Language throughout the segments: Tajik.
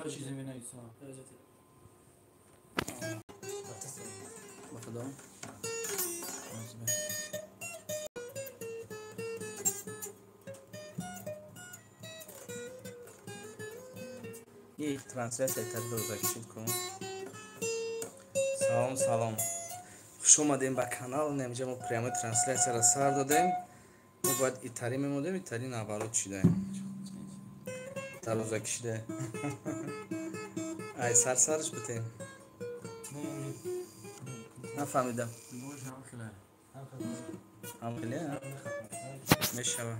چیزی می نویسم بخدا یه ترانسلیت تر روزکشید کن. سلام خوش اومدیم به کانال. نمیجا ما پریامی ترانسلیت را سر دادیم. ما باید ایتری میمودیم، ایتری نبالود شده در روزکشیده. ای سرش بتیم نفهمیدم. هم خیلی میشوه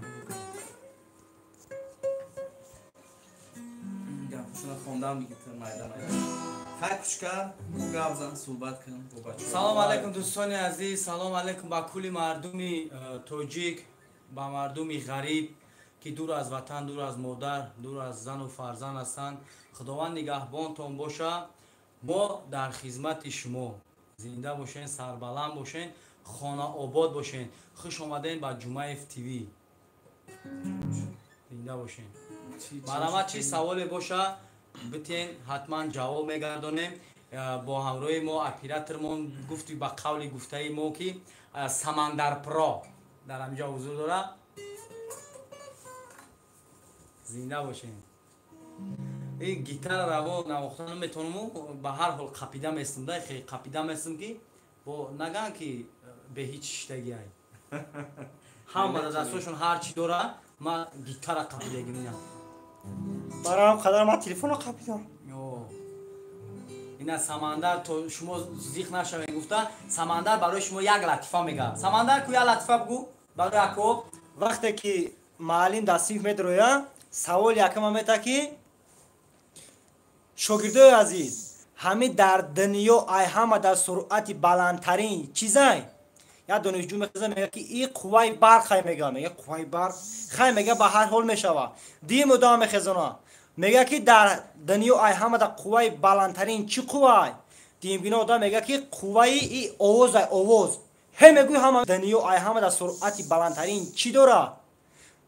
گفشون خوندم میگه میدم خیلی کشکر گفزن صحبت کنم. سلام علیکم دوستان عزیز، سلام علیکم با کلی مردمی توجیک، با مردمی غریب که دور از وطن، دور از مادر، دور از زن و فرزند هستند. خداوند نگهبانتون باشه. ما در خدمت شما. زنده باشین، سربلند باشین، خانه آباد باشین. خوش آمدین با جمعیف تیوی. زنده باشین. برای چی سوال باشه بتین حتما جواب میگردونیم. با همراه ما اپیراترمون گفتی با قول گفته ما که سمندر پرا در همینجا حضور داره. زنده باشین. این گیتار رو نواختن میتونم به هر حال قپیده میستم. ده خیلی قپیده میستم که با نگن که به هیچ شتگی های همه دستاشون هر چی داره. من گیتار قپیده گیرم برای هم قدر من تلفن رو قپیدم. این از سمندر تو شما زیخ نشوین. گفته سمندر برای شما یک لطیفه میگه. سمندر کو یک لطیفه بگو برای اکو. وقتی که معلم دستیف میدرویا سوال یکم میتا که شاگردای عزیز همه در دنیا ای همه در سرعت بلندترین چیزای یا دانشجو میخواد میگه که این قوه برق خیلی میگه قوه برق خیلی میگه به هر حال میشوه. دی مدام میخزونه میگه که در دنیا ای همه در قوه بلندترین چی قوه دیم بینا آدم میگه که قوه ای آواز هم میگوی همه دنیا ای همه در سرعت بلندترین چی داره.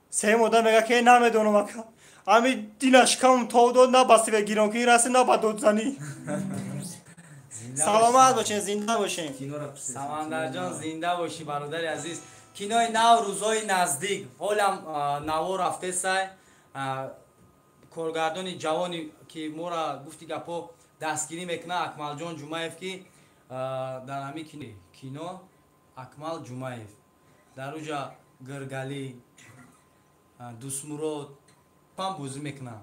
سه مدام میگه که نمیدونم که همین دینش کم تا داد نبستی به گیران که این رسه نبا دود زنی. سلامت باشین، زنده باشین. سمندر جان زنده باشی برادر عزیز. کینای نو روزای نزدیک حالم نو رفته سای کارگردان جوانی که ما را گفتی گپا دستگیری میکنه اکمل جان جمعیف که در همین کینو اکمل جمعیف در اوجا گرگلی دوسمورود پام بوزی میکنه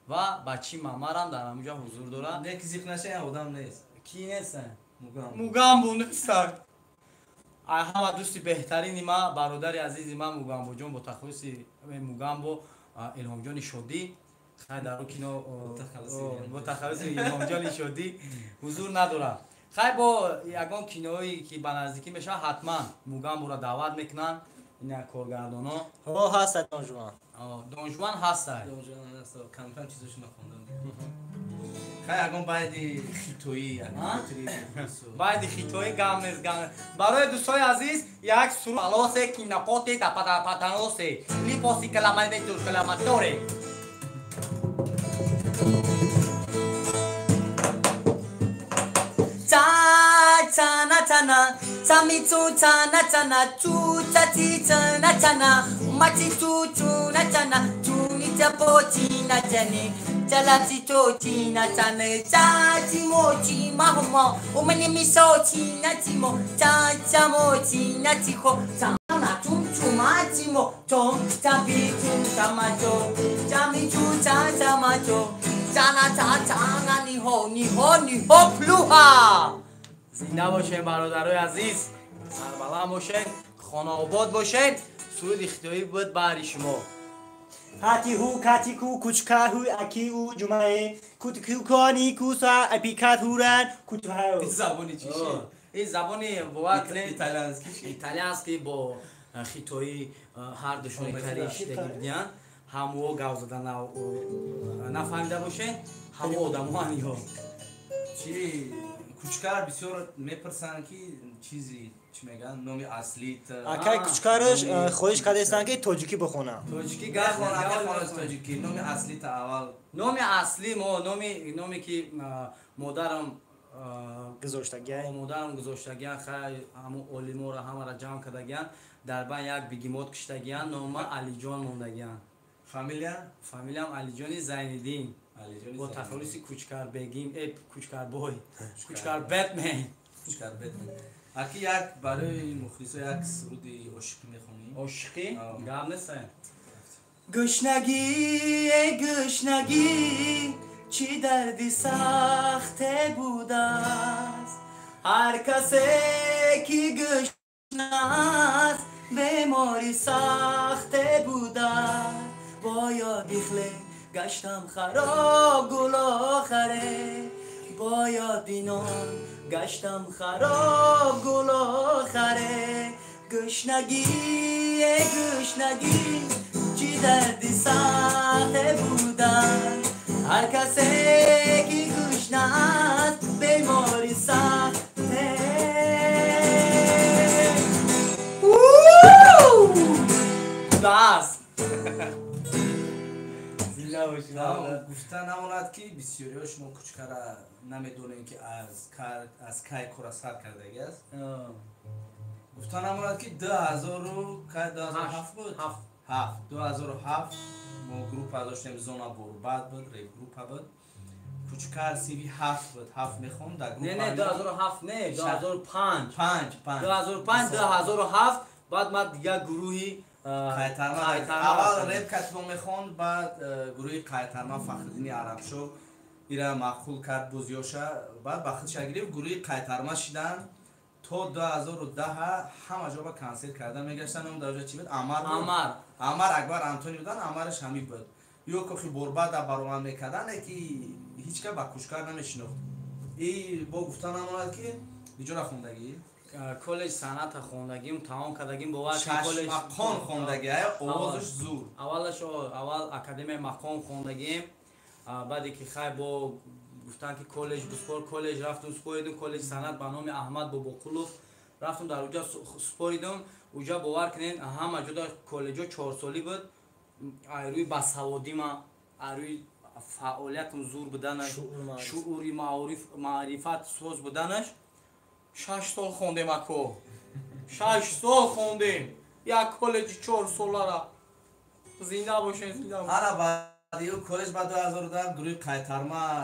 و بچی مامارم در همونجا حضور داره. نه که زیخ نشه آدم نیست. کی نیستن؟ موگامبو نیستن. همه دوستی بهترین ما برادر عزیز ما موگامبو جان متخصصی موگامبو الهام جان شودی خیلی در کینو متخصص الهام جان شودی حضور نداره. خیلی با یگان کینویی که به نزدیکی میشه حتما موگامبو را دعوت میکنن. این کارگردانا هست دانجوان. دانجوان هست. دانجوان هست. کم چیزش نخوندم. خیلی اگه باید خیتویی باید خیتویی گام برای دوستای عزیز یک سرود پالوسه که نپاتی تا پاتانوسه لیپوسی کلاماتوره چانا چانا چامیچو چانا چانا چو چاچی چانا چانا ماچی چو چونا چانا چونی چپو چینا چنی چلاچی چو چینا چانا چاچی موچی ماهما اومنی میشو چینا چیمو چاچا موچی نچیخو چانا چون چوماچی مو چون چاپی چون چاماچو چامی چو چاچا ماچو چانا چاچانا نیهو پلوها. زنده باشین برادرای عزیز، سربلند باشین، خانه آباد باشین. سرود اختیاری بود برای شما. هاتی هو کاتی کو کوچکا هو اکی او جمعه کوتکو کانی کوسا اپیکات هورن کوتو این زبانی چیشه؟ این زبانی بواک ایتالیانسکی با خیتویی هر دوشون ایتالیش دگیردیان همو گاو زدن نفهمیده باشین همو آدمانی ها چی کوچکار بسیار میپرسن که چیزی چی میگن نام اصلی اکای کوچکارش خودش کدیستن که توجیکی بخونه توجیکی گفتن توجیکی نام اصلی تا اول نام اصلی ما نامی که مادرم گذاشتگی گذاشتگیان خیلی همون اولیمو را همه را جمع کردگیان در بین یک بیگیمات کشتگیان نام علی جان موندگیان فامیلیام علی جانی زینالدین با تخلصی کوچکار بگیم کوچکار بوی کوچکار بتمن اکی یک برای مخلصا یک سرودی عشقی میخونی عشقی گام نسه گشنگی چی دردی سخت بوده است هر کسی که گشنه است بیماری سخت بوده با یادی خلی گشتم خراب گل آخره با یادی نان گشتم خراب گل آخره گشنگی چی دردی سخت بودن هر کسی که گشنه است بیماری سخته دست گفتن نموند که بسیاری ها شما کوچکره نمیدونین که از کی کار سر کرده است گفتن نموند که 2007 بود 2007 ما گروپ داشتیم زونا برباد بود ریپ گروپ بود کوچکر سیوی 7 بود 7 میخوند در گروپ نه 2007 نه 2005 2005 2007 بعد ما دیگه گروهی اول ریپ کتبو میخوند بعد گروهی قایترما فخردین عربشو ایره مقبول کرد بوزیوشه بعد بخت شگیری گروهی قایترما شدن تا 2010 همه جا با کنسل کردن میگشتن اون درجه چی بود عمر اکبر انتونی بودن عمرش همین بود یو کخی برباد در برمان میکردن که هیچ که با کوچکر نمیشنفت ای با گفتن هموند که دیجا خوندگی کالج صنعت خوندگیم تمام کردگیم با وقت کالج مقام خوندگی آوازش زور اول اکادمی مقام خوندگیم بعدی که خیلی با گفتن که کالج بسپور کالج رفتم سپوریدم کالج صنعت به نام احمد باباقولوف رفتم در اونجا سپوریدم اونجا باور کنین همه جدا کالجا 4 سالی بود روی بسوادی ما روی فعالیتم زور بودنش شعوری معرفت سوز بودنش 6 سال خوندیم اکو 6 سال خوندیم یک کالج 4 ساله را زنده باشین زنده باشین حالا بعد یو کالج بعد 2010 گروه قایترما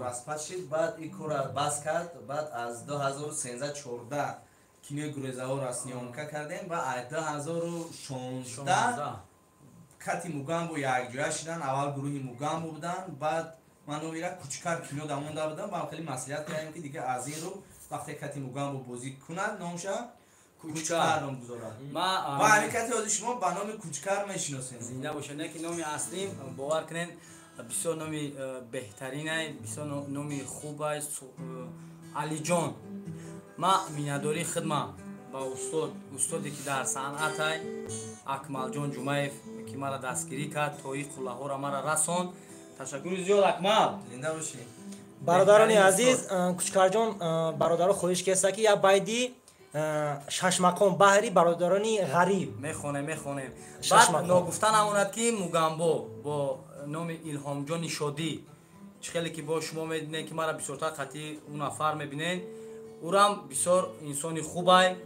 رسپت شد بعد این کار بس کرد بعد از 2013 14 کینه گروه زاور رسنیانکا کردیم و از 2016 کتی موگامبو یک جای شدن اول گروهی موگامبو بودن بعد من و میره کوچکر کینو دامونده بودم با خیلی مسئولیت کردیم که دیگه از این رو وقتی کتی موگامبو بازی کند نامشه کوچکر نام گذارن و همین کتی از شما به نام کوچکر میشناسین زنده باشه نه که نامی اصلی باور کنین بسیار نامی بهترینه بسیار نامی خوب است علی جان ما مینداری خدمت با استادی که در صنعت های اکمل جان جمعیف که مرا دستگیری کرد تا این قله ها را مرا رساند تشکر زیاد اکمل زنده باشی برادران عزیز کوچکر جان برادر خودش کسا که یا بایدی 6 مقام بحری برادرانی غریب میخونه بعد نگفتن هموند که موگامبو با نام الهام جان شادی خیلی که با شما میدونین که مرا بسیارتر خطی اون نفر میبینین او را بسیار انسانی خوبه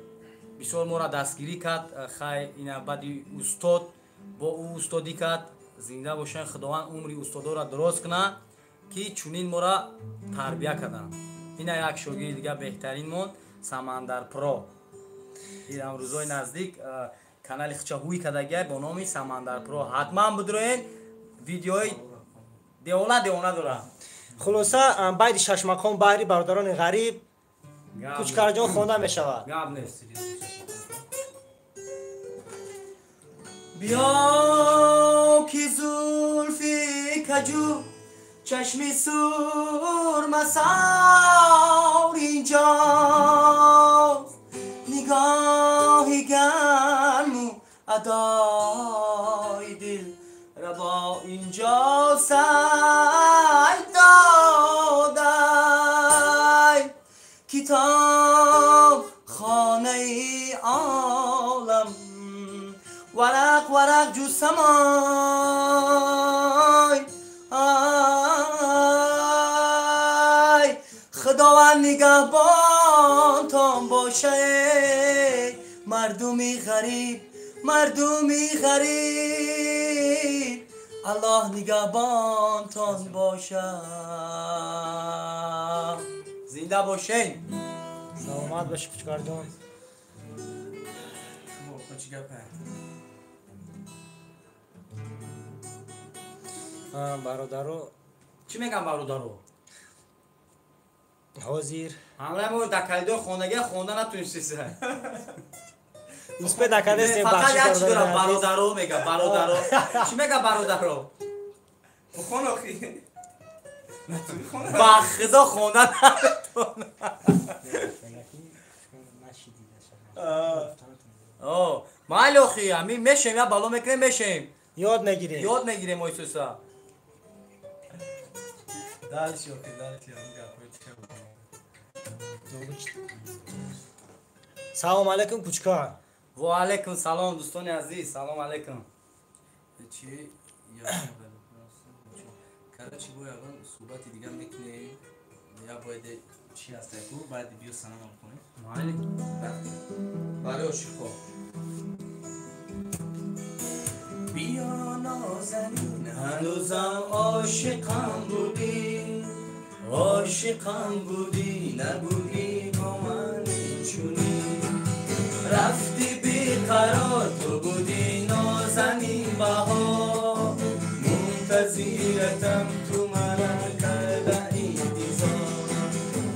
بسیار ما را دستگیری کرد خیلی اینا بعدی استاد با او استادی کرد زنده باشن خداوند عمری استادا را دراز کنه که چونین ما را تربیت کردن اینا یک شاگرد دیگه بهترین مون سمندر پرو این روزای نزدیک کانال خچهوی کداگی با نام سمندر پرو حتما بدرین ویدیوهای دیوانه داره خلاصه باید 6 مقام بحری برادران غریب کوچکر جان خونده می شود گاب نیست بیا که زلفی کجو چشمی سور مسار اینجاست نگاهی گرم و ادای دل ربا اینجا سعی دادای کتاب خانه عالم ورق ورق جو سمای آی خداوند نگهبان تان باشه مردمی غریب الله نگهبان تان باشه زنده باشین سلامت باشی کوچکار جان برادرو چی میگم برادرو حاضر همراه ما در کلیدور خانگی خونده نتونستی سه اسپه دکده سیم فقط بخشی یک چی دارم برادر برادرو میگم برادرو چی میگم برادرو بخون آخی با خدا خونده نتون مایل اخی همین میشیم یا بالا میکنیم میشیم یاد نگیریم یاد میگیریم ایسوسا دالشی آخی دالشی سلام علیکم کوچکار و علیکم سلام دوستان عزیز سلام علیکم چی یا کارا چی باید الان صحبتی دیگه میکنیم یا باید چی هست کو باید بیو سلام کنیم مایل بله شیخو بیا نازنین هنوزم عاشقم بودی نبودی با من چونی رفتی بیقرار تو بودی نازنین بها منتظرتم تو من کرده انتظار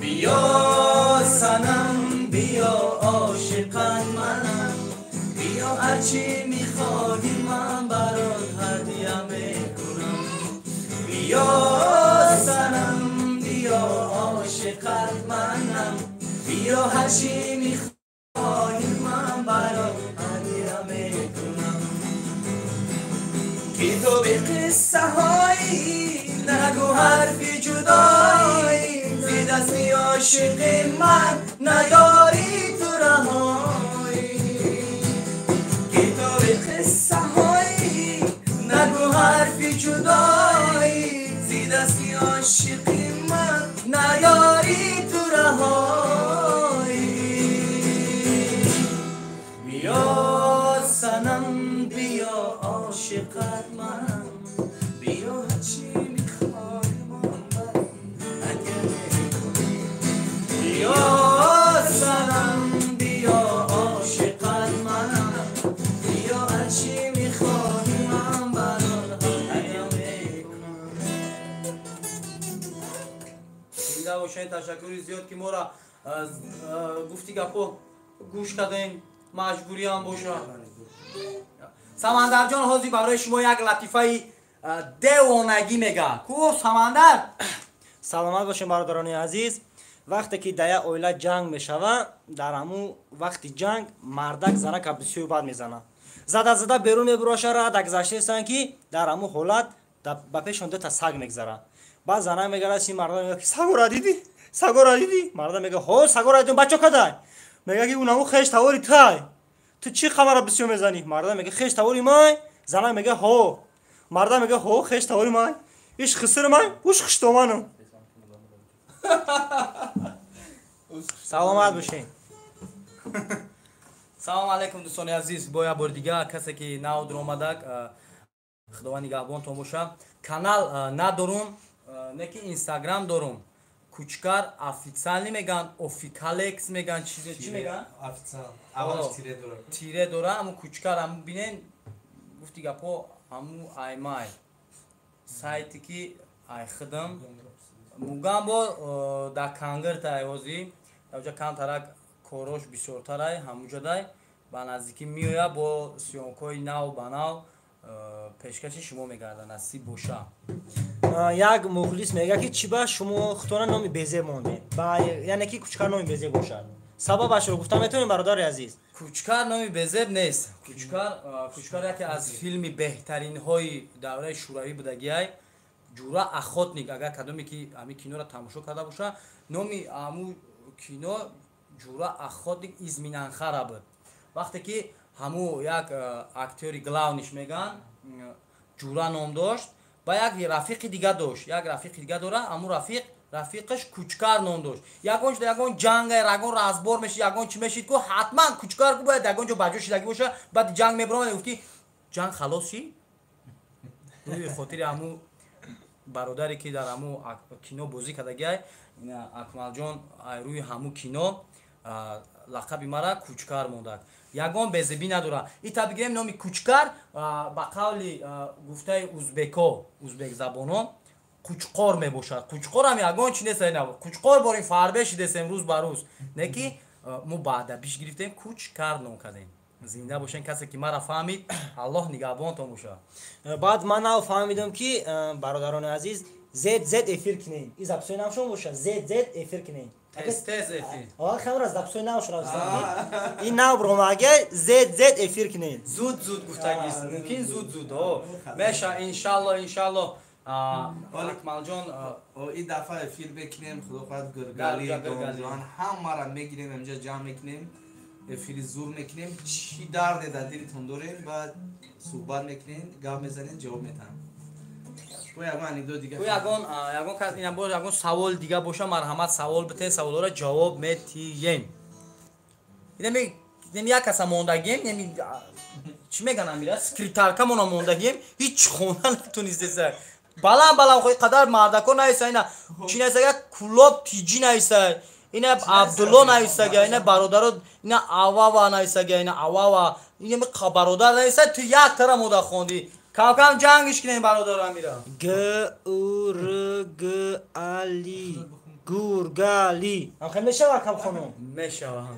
بیا سنم بیا عاشقم منم بیا هرچی میخوادی من برات هدیه میکنم بیا سنم بیا عاشقت منم بیا هرچی میخوادی من برات هدیه میکنم که تو به قصه هایی نگو حرفی جدایی زی دستی عاشق من نداری تو رهایی که تو به قصه هایی نگو حرفی جدایی زی دستی عاشق من نداری تو رهایی بیا سنم بیا عاشقت منم بیا هرچی میخوای من اگه میکنی بیا سنم بیا عاشقت منم بیا هرچی میخوای من برات اگه میکنم زنده باشین تشکری زیاد که ما را گفتی گپو گوش کردین مجبوری هم باشه سمندر جان حاضی برای شما یک لطیفه دیوانگی میگه کو سمندر سلامت باشین برادران عزیز وقتی که در یک اویله جنگ میشوه در همون وقت جنگ مردک زنک بسیار بد میزنه زده بیرون میبروشه را در گذشته هستن که در همون حالت با پیشون دو تا سگ میگذره بعد زنک میگه سی مردا میگه سگو را دیدی مردا میگه هو سگو را دیدم بچه کدای میگه که اونمو خیش تاوری تای تو چی خبر بسیار میزنی مردا میگه خیش تاوری مای زنک میگه هو مردا میگه هو خیش تاوری مای ایش خسر مای اوش خشتومانو سلامت باشین سلام علیکم دوستان عزیز با یک بار دیگه کسی که نو در اومدک خداوند نگهبانتون باشه کانال ندارم نه که اینستاگرام دارم کوچکار افیسیال میگن اوفیکالکس میگن چی میگن افیسیال اولش تیره داره اما کوچکار هم ببینین گفتی گپو همو ایمای سایتی که ای خدم موگم با در کانگر تایوزی اوجا کام ترک کوروش بسیارترای هموجا دای با نزدیکی میویا با سیونکوی نو بناو پیشکش شما میگردن نصیب باشه یک مخلص میگه که چی با شما خطونا نامی بیزه مونده یعنی که کوچکار نامی بیزه باشد سببش رو گفتم میتونیم برادر عزیز کوچکار نامی بیزه نیست کوچکار یکی از فیلمی بهترین های دوره شوروی بودگی جورا اخوتنیک اگر کدومی که امی کینو را تماشا کرده باشه نامی امو کینو ҷура аходи изминанхара буд. Вақте ки ҳаму як актёри главниш меган ҷура ном дошт, ба як рафиқи дига дошт. Як рафиқи дига дора, ҳаму рафиқаш Кучкар ном дошт. Ягон ҷанга ягон разбор мешид, ягон чӣ мешид ку ҳатман Кучкар ку бояд ягон ҷо баҷо шидаги боша, баъд ҷанг мебаромад, гуфт ки ҷанг халос шид. Рӯи хотири ҳаму бародаре ки дар ҳаму кино бозӣ кардагиай, Акмалҷон рӯи ҳаму кино лақаби мара Кучкар мондад. Ягон безебӣ надора. Ита бигирем номи Кучкар ба қавли гуфтаи узбек забонон Кучқор мебошад. Кучқор ҳам ягон чи нест. Кучқор борин фарбе шидесем рӯз ба рӯз. Не ки мо баъда пиш гирифтем Кучкар ном кардем. Зинда бошен касе ки мара фаҳмид, Аллоҳ нигаҳбонтон бошад. Баъд ман нав фаҳмидам ки бародарони азиз ZZ эфир кинен. И записои навшон боша. ZZ эфир кинен. Тез эфир. Хамра записои навшон австам. И нав бромага ZZ эфир кинен. Зуд гуфтагист. Мумкин зуд. Меша иншаллоҳ. Акмалҷон این دفعه افیر بکنیم خدا خواهد گرگالی دونجان همه را میگیریم اینجا جمع میکنیم افیر زور میکنیم چی درد در دلتون دارین بعد صحبت میکنین گپ میزنین جواب میدن تو یگان انیکدوت دیگه ягон савол дига боша марҳамат савол битен, саволҳоро ҷавоб метием. Як каса мондагием, чӣ меган амира секретарка мона мондагием, ҳеҷ хона натунистеса. Балан хои қадар мардако наиста, ина чи наистага кулоб тиҷи наиста, ина Абдулло наистага, ина бародаро, ина Авава наистага, ина Авава, ина бародар наиста, ту як тара мода хонди. Кам ҷангиш кинем бародаро амира. Гургали. Гургали. Амхем мешава кам хонум? Мешава.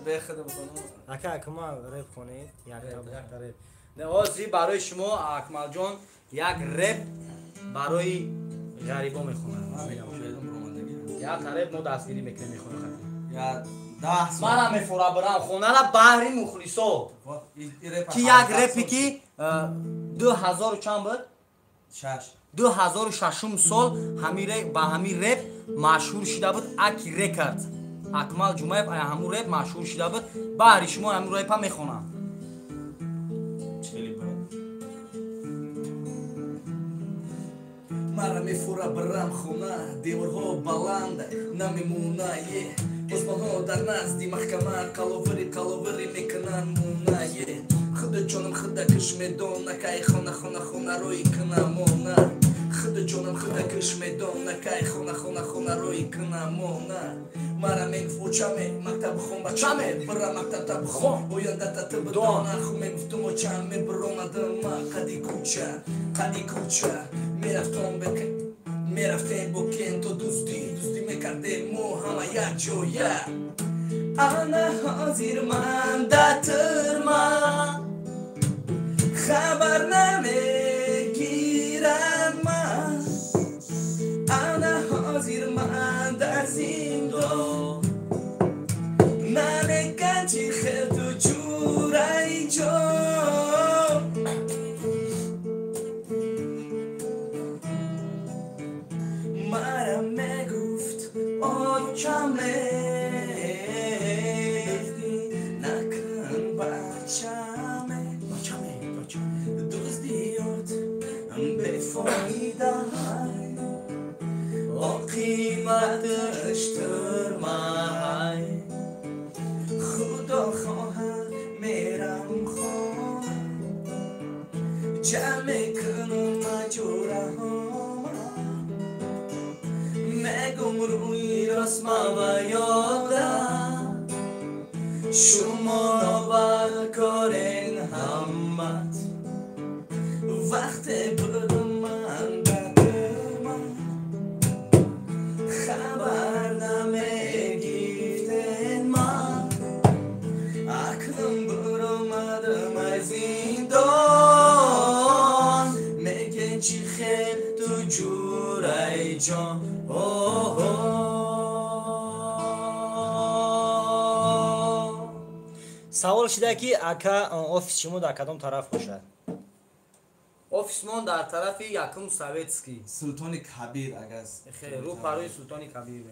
بخدم خانم Ака акма реп хонед. Як та реп. ҳозир барои шумо Акмалҷон як реп барои ғарибо мехонад. Як реп мо дастгирӣ мекунем мехонад. یا 10 سال Мана мефора барам хонала баҳри мухлисо. Ки як репи ки 2000 чанд буд? 2006 сол ба ҳамин реп машҳур шуда буд Аки Рекорд. Акмал Ҷумаев ҳамун реп машҳур шуда буд. Баҳри шумо ҳамун репа мехонам. مرا میفوره برم خونه دیوارها بلند نمیمونه osmonҳо дар назди маҳкама қаловари мекунанд муна худа ҷонам худа киш медона кай хонарои кунамона худа ҷонам худа киш медона кай хонарои кунамона мара мегуфочаме мактабхон бачаме бира мактабхон ояндата тибдона мегуфтумо чам мебиромадама қади куча мерафтем бо кен то дӯстӣ мекардем мо ҳама як ҷоя ана ҳозирман датирман хабар намегирам ман ана ҳозирман дар зиндон налекан чӣ хелту ҷураи ҷон мара мегуфт очаме накун бачаме дуздиёт бефоида оқиматаш турмай худо хоҳад мерам хона ҷамъ кунам маҷураҳома мегум рӯи росман ва ёдам шумо нобар корен ҳаммат вақте будман дадман хабар намегифтен ман акнун буромадам аз зиндон мегӯ чӣ хел ту ҷураи ҷон савол шуда ки ака офис шумо дар кадом тараф бошад? Офисмон дар тарафи якум Советский. سلطان کبیر اگر رو پروی سلطان کبیر.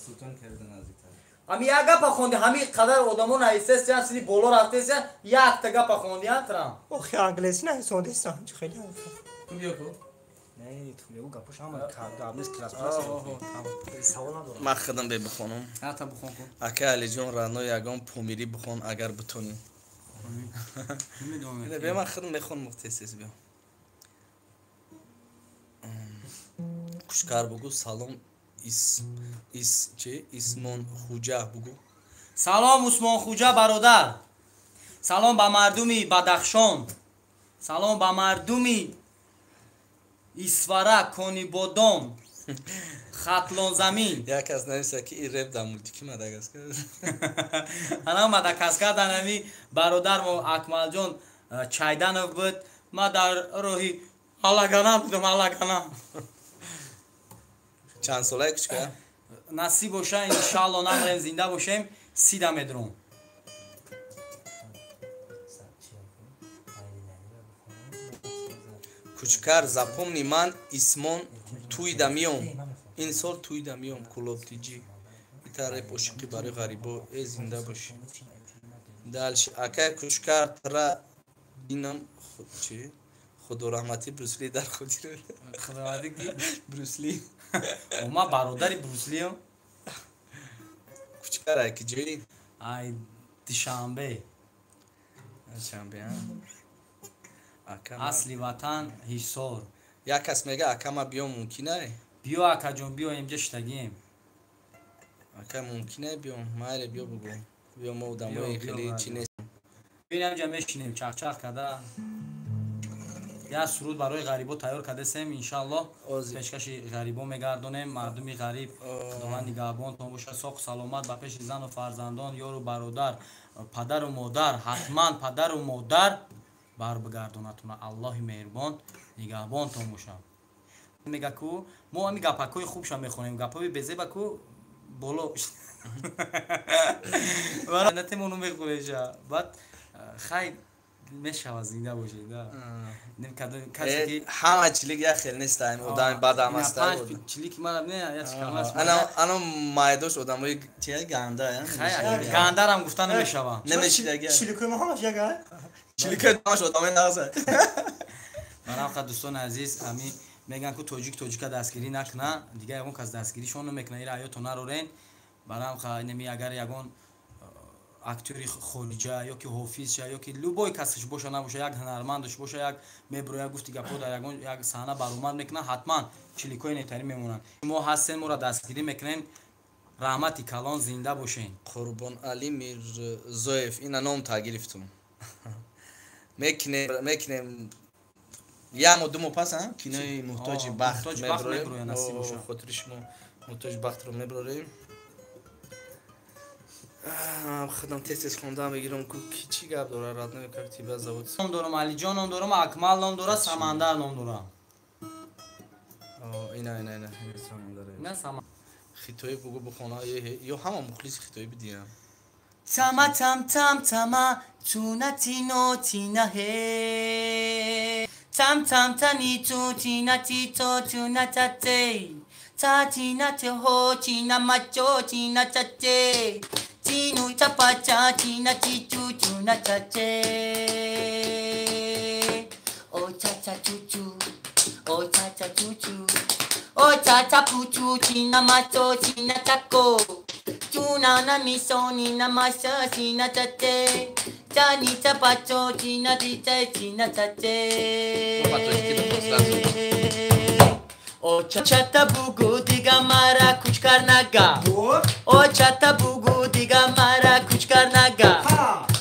سلطان کبیر نزدیک‌تر ами як гапа хонди ҳами қадар одамон айстаст ҷан сини боло рафтаст якта гапа хондиан трам охи англиси нахондистам чӣ хеле биё ку не бегу гапош ҳама гапнес класс савол надорам ман худам бе бихонам ата бухон кун ака алиҷон раъно ягон помири бихон агар битонӣ бе ман худам мехонам тез биё кушкар бугу салом исмон хуҷа бугу салом усмон хуҷа бародар салом ба мардуми бадахшон салом ба мардуми исвара конибодон хатлон замин як кас нависа ки ин реп дар мультики мадагаскар ана мадагаскар данами бародар мо акмалҷон чайданов буд ма дар роҳи алагана будам алагана чанд солаи кучка насиб боша иншалло намрем зинда бошем 30 медрон кучкар запомни ман исмон туйда миём ин сол туйда миём кулобтиҷи итар реп ошиқӣ барои ғарибо зинда бошӣ далши акай кучкар тра инам чи худораҳмати брусли дар худир брусли ома бародари брусliyo кучкар ай ки ҷои ай душанбе асли ватан ҳисор як кас мега акама биём мумкинае биё акаҷон биё имҷа штагием ака мумкинае биём майре биё бугу биё мо одамои хеле чи нестем биём имҷа мешинем чахчах када як суруд барои ғарибо тайёр кардасем иншаллоҳ пешкаши ғарибо мегардонем мардуми ғариб худованд нигаҳбонтон боша соқ саломат ба пеши зану фарзандон ёру бародар падару модар ҳатман падару модар барбигардонатона аллоҳи меҳрубон нигаҳбонтон бошад мега ку мо ами гапакҳои хубша мехонем гапҳои безеба ку боло натемону мехонеша баъд хай мешава зинда бошед ҳама чилик як хел нестаем одами бадам ҳастаем чилики мана не ано майдош одамои чия ганда гандарам гуфта намешава намешидаги чиликои мо ҳамаш яга чиликои домаш одамои нағза барамха дӯстони азиз ами мегӯянд ку тоҷика дастгирӣ накна дигар ягон кас дастгиришон намекуна ира аёто нарорен барамха неми агар ягон актёри хориҷа ёки ҳофизша ёки любой касш боша набоша як ҳунармандш боша як меброяд гуфти гапҳо дар ягон як саҳна баромад мекуна ҳатман чиликои нетарӣ мемонанд мо ҳастем моро дастгирӣ мекунем раҳмати калон зинда бошен қурбонали мирзоев ина ном тагирифтум мекунем ямо думо паса кинои муҳтоҷи бахт меброем хотири шумо муҳтоҷи бахтро меброрем худам тез хондан бигирам ку чӣ гап дора рад намекард тиба завод ном дорам алиҷон ном дорам акмал ном дора самандар ном дорам ина хитои бугу бухона ё ҳама мухлиси хитои бидиям тама там там тама туна тино тина ҳе там там тани ту тина ти то туна тате та тина те ҳо тина мачо тина тате Tinu chapacha tina chichu chuna chache Oh cha cha chuchu Oh cha cha chuchu Oh cha cha puchu tina macho tina chako Chuna na miso ni na masha tina chache Chani chapacho tina ticha tina chache Oh chata bugu diga mara kuch karnaga Oh chata bugu diga mara kuch karnaga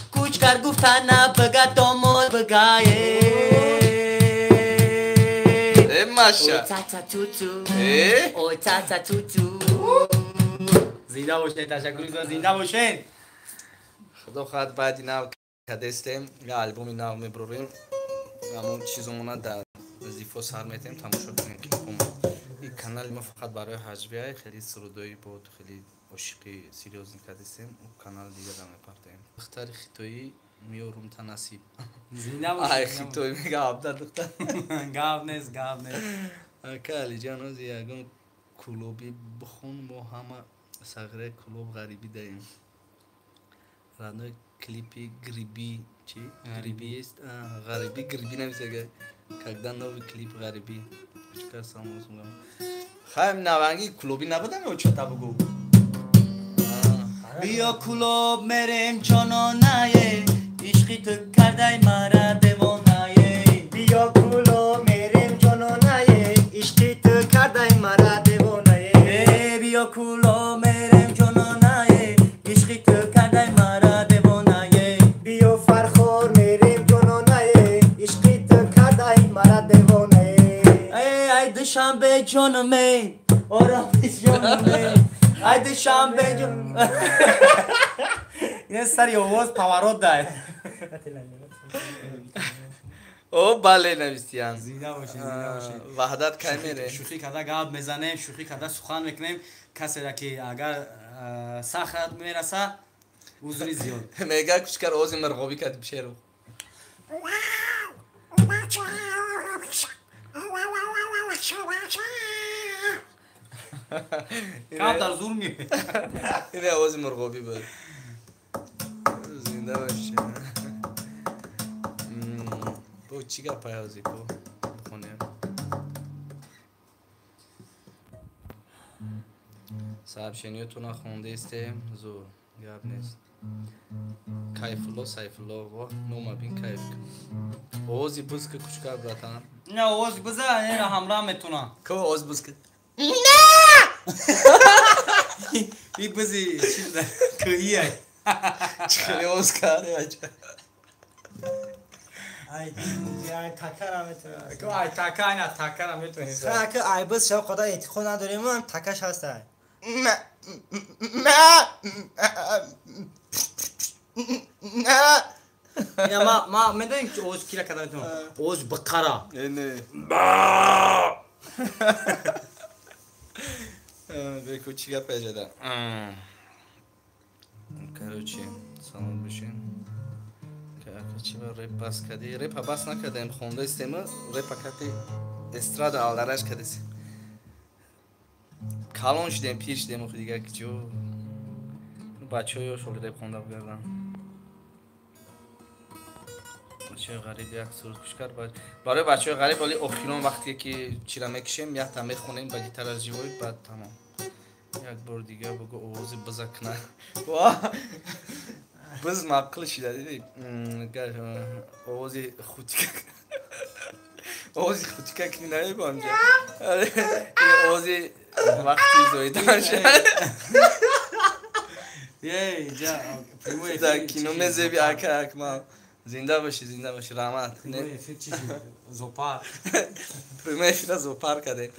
Kuch kar guftana baga tomol bagaye masha Oh chata tutu Oh chata tutu Zinda boshen tashakkur mikonam zinda boshen худо хоҳад баъди нав кадестем я албоми нав меброрем ҳамон чизомона дар зифо сар метем тамошо кунем ки ин канали мо фақат барои ҳаҷвия хеле сурудои бод хеле ошиқи серьёзни кадестем у канал дига да мепартем духтари хитоӣ миёрум танасиб ай хитоӣ мега абда духтар гап нест ака алиҷан ҳози ягон кулоби бихон мо ҳама сагре клуб ғарибӣ даем радной клипи гриби чи гриби есть ғарибӣ гриби намисага когда новый клип ғарибӣ кучка салмос мегам хайм наванги клуби набудам ё чота бугу بیا کلوب مریم جانانه عشقی تو کردای مرا دیوانه بیا کلوب مریم جانانه عشقی تو کردای مرا دیوانه بیا کلوب مریم جانانه عشقی تو کردای مرا دیوانه بیا فرخور مریم جانانه عشقی تو کردای مرا دیوانه ای دوشنبه جانمه آرامی جانمه ای دوشنبه جانمه یه سری آواز پاورات دای او بله نویسیم زنده باشین وحدت کی میره شوخی کرده گپ میزنیم شوخی کرده سخن میکنیم کسی را که اگر سخت میرسه عذری زیاد میگه کوچکر اوزی مرغابی کرد بشه رو کم در زور میه اینه اوزی مرغابی بود زنده باشه بو چی گپ اوزی بو بخونیم صاحب شنیوتون خونده استیم زور گپ نیست کیفلو سیفلو و نوما بین کیف اوزی بوز که کوچکر براتن نه اوز بزا این همراه میتونه کو اوز بوز که این بزی چیز کهیه چخلی اوز کرده بچه ای تکر هم میتونه که ای تکر اینا تکر هم میتونه که ای بز شب خدا اعتقاد نداریم من تکش هسته نه ما میدونیم که اوز کیلا کده میتونه اوز بقره اینه بگو چی گپ پیجده کروچی سلام بشین که چی با ریپ بس کردی ریپ بس نکردیم خونده استیم ریپ کردی استراد آلدرش کردی کالون شدیم پیر شدیم خود دیگه که جو بچه های شولی ریپ خونده بگردن بچه غریب یک سرود کشکر برای بچه غریب ولی اخیران وقتی که چی را میکشیم یک تا میخونیم با گیتار از جیوی بعد تمام یک بار دیگه بگو اوزی بزک نه بز معقل شده دیدی اوزی خوتیکه کنی نمی با همجا اوزی وقتی زویدان شد یه جا در کینو مزبی اکمال زنده باشی رحمت زوپار پریمه فیلم زوپار کرده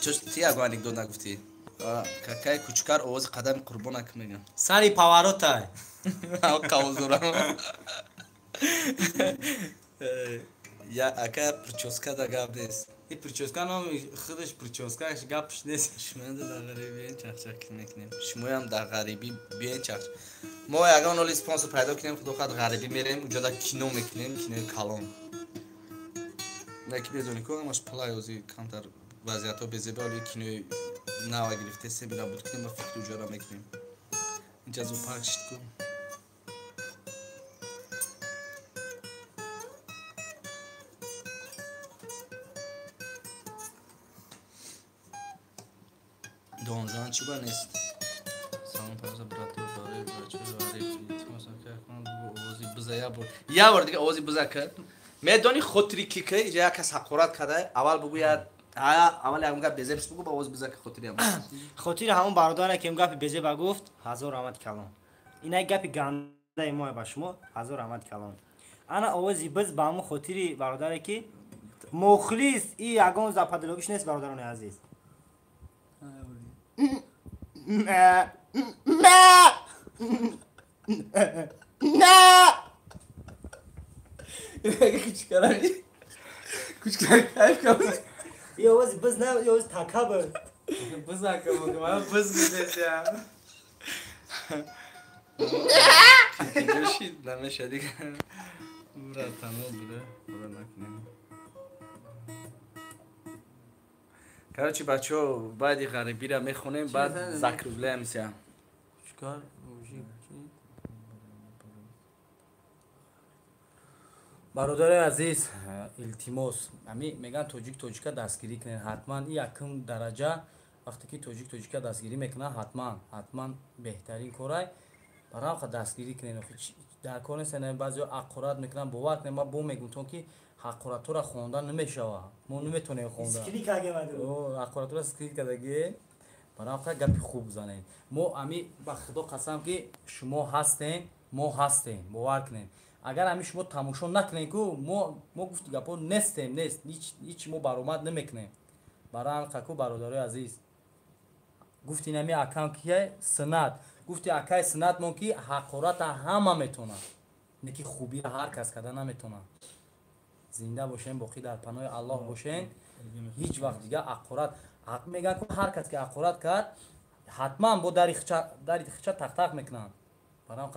چوش تی اگه انکدوت نگفتی که کوچکر اوز قدم قربان اک میگن سری پاوروت های قوزورم یا اکا پرچوسکا دا گاب نیست این پرچوسکا نام خودش پرچوسکاش گپش نیست شما در غریبی چخچخ میکنیم شما هم در غریبی بیاین چخچ ما اگه اونو لیسپانس پیدا کنیم خود وقت غریبی میریم اونجا در کینو میکنیم کینو کالون نکی بدونی که همش پلای اوزی کمتر وضعیت ها بزیبه ولی کینو نوا گرفته سه بینا بود کنیم و فکر اونجا را میکنیم اینجا زو پاک شد کن دونجان چی با نیست سلام پرسا براتو باره بچه باره تیماسا که کنم اوزی بزا یا بار دیگه اوزی بزا کرد میدونی خطری کی که اینجا کس حقورت کرده اول بگوید اول همون گپ بزه بگو با اوز بزا که خطری هم خطری همون برادره که اون گپ بزه بگفت هزار رحمت کلام اینا گپ گنده ما با شما هزار رحمت کلام انا اوزی بز با همون خطری برادره که مخلص ای اگون زپادلوگش نیست برادران عزیز نه कुछ कर ये was bus ना ये was था खबर बस आके वो हमारा बस देते हैं जोशी ना शादी का पूरा था ना बुरा ना короче бачо баъди ғарибиро мехонем баъд закрублая мисия чикар бародари азиз илтимос ами меган тоҷика дастгирӣ кунед ҳатман и якум дараҷа вақте ки тоҷика дастгирӣ мекунад ҳатман беҳтарин корай барои дастгирӣ кунед дар кор нест баъзеҳо аққорат мекунанд бовар кунед ман бо мегум то ки ҳаққоратҳоро хондан намешава мо наметонем хондан ҳаққоратҳоро скрит кардаги барои гапи хуб занед мо ами ба худо қасам ки шумо ҳастем мо ҳастем бовар кунед агар ами шумо тамошо накунед ку мо гуфти гапо нестем нест ҳич мо баромад намекунем барои ку бародарои азиз гуфти нами акам ки санат гуфти акай санат мон ки ҳақората ҳама метонад не ки хубиро ҳар кас карда наметонад зинда бошем боқӣ дар паноҳи аллоҳ бошем ҳеҷ вақт дигар аққорат мегӯянд ки ҳар кас ки аққорат кард ҳатман бо дари хича тақ мекунанд барои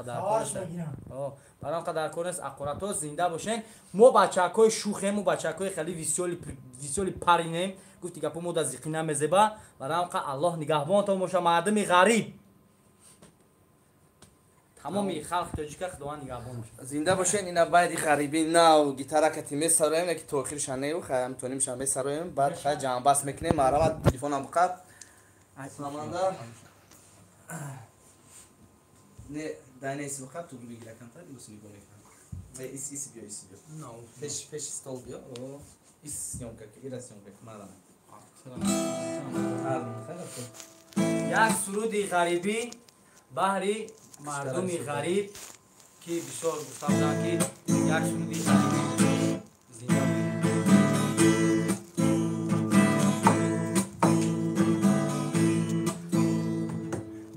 дар кор нест аққоратҳо зинда бошем мо бачакҳои шухему бачакҳои хеле висёли паринем гуфти гапо мо да зиқӣ намезеба барои аллоҳ нигаҳбонтон боша мардуми ғариб тамоми халқи тоҷика худованд нигаҳбон боша зинда бошен ина баъди ғарибӣ нав гитаракати месароем яки то охирша нею хай метоним ша месароем баъд хай ҷамъбаст мекунем маърабат телефонам қаб саманда не дайна иси бақаб ту бигира кантар дусни боне иси биё пеш стол биё ис съёмка ира съёмка мадам як суруди ғарибӣ баҳри мардуми ғариб ки бисёр гуфтам ки як суруди ғарибӣ зинда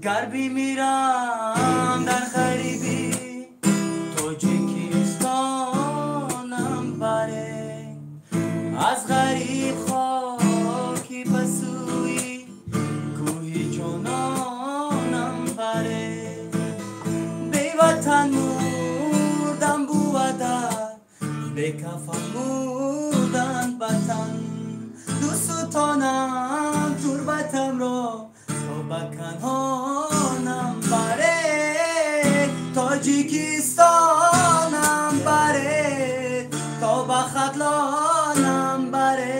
гар бимирам дар ғарибӣ тоҷикистонам баре аз ғариб хоки ба сӯи кӯҳи ҷононам баре беватан мурдам бувадар бекафан мурдан батан дӯстонам турбатамро то ба канҳонам баре тоҷикистонам баре то ба хатлонам баре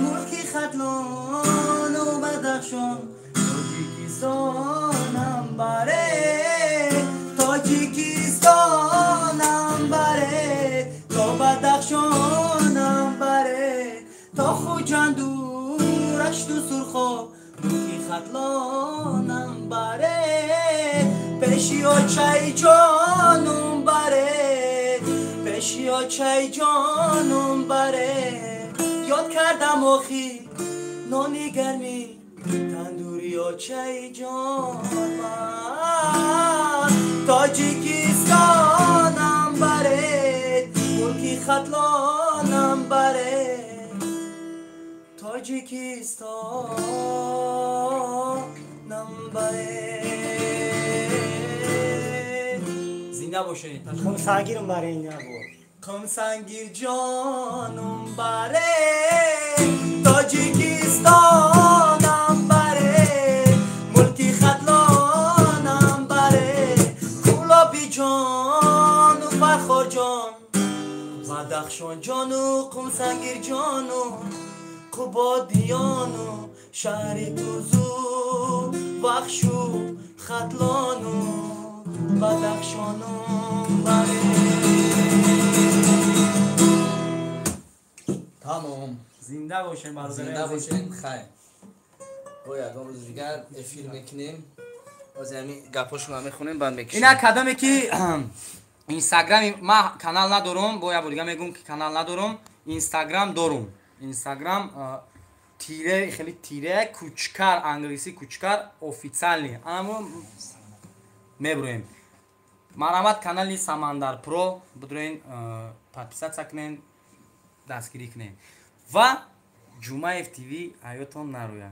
мулки хатлону бадахшон тоҷикистонам баре тоҷикистонам баре то бадахшонам баре то хуҷанду рашту сурхоб мулки хатлонам баре пеши очаи ҷонум баре пеши очаи ҷонум баре ёд кардам охир нони гарми тандури очаи ҷонам тоҷикистонам баре мулки хатлонам баре тоҷикистонам баре зинда бошед خمسانگیرم برای این نبود خمسانگیر جانم بره تاجیکستانم بره ملکی خطلانم بره کولابی جان و فرخار جان بدخشان جان و خمسانگیر جان و قبادیان و شهر توزو بخشو خطلان و بدخشانم بره тамом زنده باشین зинда бошем хай бо ягон рӯзи дигар эфир мекунем боз ҳами гапошума мехонем баъд мекушем ина кадаме ки инстаграми ма канал надорум бо я бурга мегум ки канал надорум инстаграм дорум инстаграм тире хели тире кучкар англиси кучкар официальный амо меброем марҳамат канали самандар про будурен подписатсия кунен дастгирӣ кунем ва ҷумаев тв ҳаётон нароя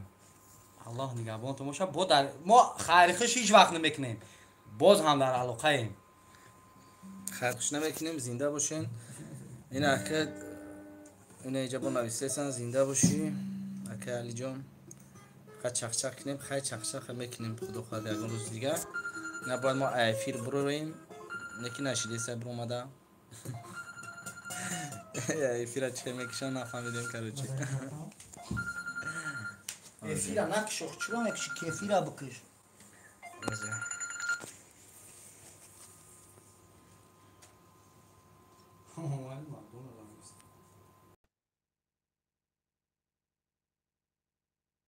аллоҳ нигаҳбонтон боша мо хайрихиш ҳеҷ вақт намекунем боз ҳам дар алоқаем хайрхуш намекунем зинда бошен ина ака ина иҷа бо нависесан зинда бошӣ خاک علی جان فقط چخچخ کنیم خیلی چخچخ میکنیم خدا خواهد یکون روز دیگه نه باید ما ایفیر برویم نکی نشیده سه برو اومده ایفیر چه میکشن نفهمیدیم که رو چی افیرا نکش چرا نکشی کفیرا بکش